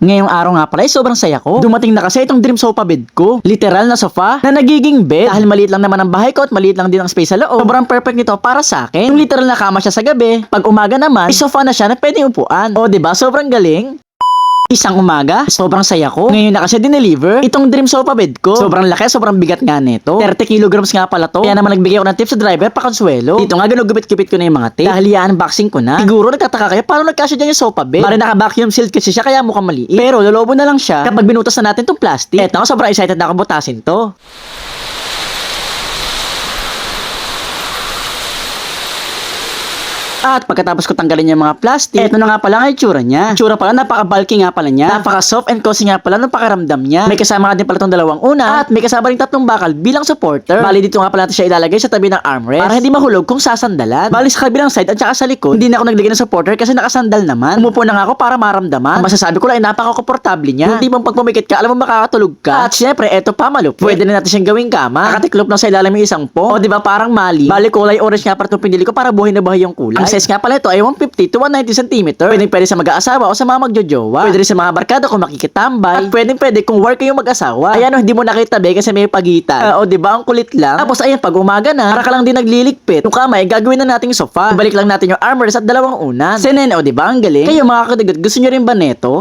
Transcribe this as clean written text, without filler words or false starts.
Ngayong araw nga pala ay sobrang saya ko. Dumating na kasi itong dream sofa bed ko. Literal na sofa na nagiging bed. Dahil maliit lang naman ang bahay ko at maliit lang din ang space sa loob. Sobrang perfect nito para sa akin. Yung literal na kama siya sa gabi. Pag umaga naman, sofa na siya na pwedeng upuan. O diba, sobrang galing. Isang umaga, sobrang saya ko. Ngayon na kasi dineliver itong dream sofa bed ko. Sobrang laki, sobrang bigat nga nito. 30 kilograms nga pala to. Kaya naman nagbigay ako ng tips sa driver pa konsuelo. Dito nga ginugupit-gupit ko na yung mga tape. Dahil i-unboxing ko na. Siguro nagtataka kayo paano nagkasya dyan yung sofa bed. Bari naka-vacuum sealed kasi siya kaya mukhang maliit. Pero lolobo na lang siya kapag binutas na natin tong plastic. Eto, sobrang excited na ako butasin to. At pagkatapos ko tanggalin yung mga plastic, eto na nga pala ang itsura niya. Itsura pala, napaka-bulky nga pala niya. Napaka-soft and cozy nga pala ng pakaramdam niya. May kasama nga din pala itong dalawang una at may kasama rin tatlong bakal bilang supporter. Bali dito nga pala natin siya ilalagay sa tabi ng armrest para hindi mahulog kung sasandalan. Bali sa kabilang side at saka sa likod, hindi na ako naglagay ng supporter kasi nakasandal naman. Umupo na nga ako para maramdaman. Ang masasabi ko lang ay napaka-komportable niya. Yung tipong pag pumikit ka, alam mo makakatulog ka. At syempre, eto pa malupit. Pwede na natin siyang gawing kama. Nakatiklop lang sa ilalim yung isang pong. O diba parang mali. Bali kulay orange nga para itong pinili ko para buhay na buhay yung kulay. Ang size nga pala ito ay 150 to 190 cm. Pwede sa mag-aasawa o sa mga magjojowa. Pwede rin sa mga barkada kung makikitambay. At pwede kung work kayong mag-asawa. Ayan o, hindi mo nakitabi kasi may pagitan. O diba, ang kulit lang. Tapos ayan, pag umaga na, para ka lang din nagliligpit. Yung kamay, gagawin na natin yung sofa. Ibalik lang natin yung armrest at dalawang unan. Senen, o diba, ang galing. Kayo mga kadigot, gusto nyo rin ba neto?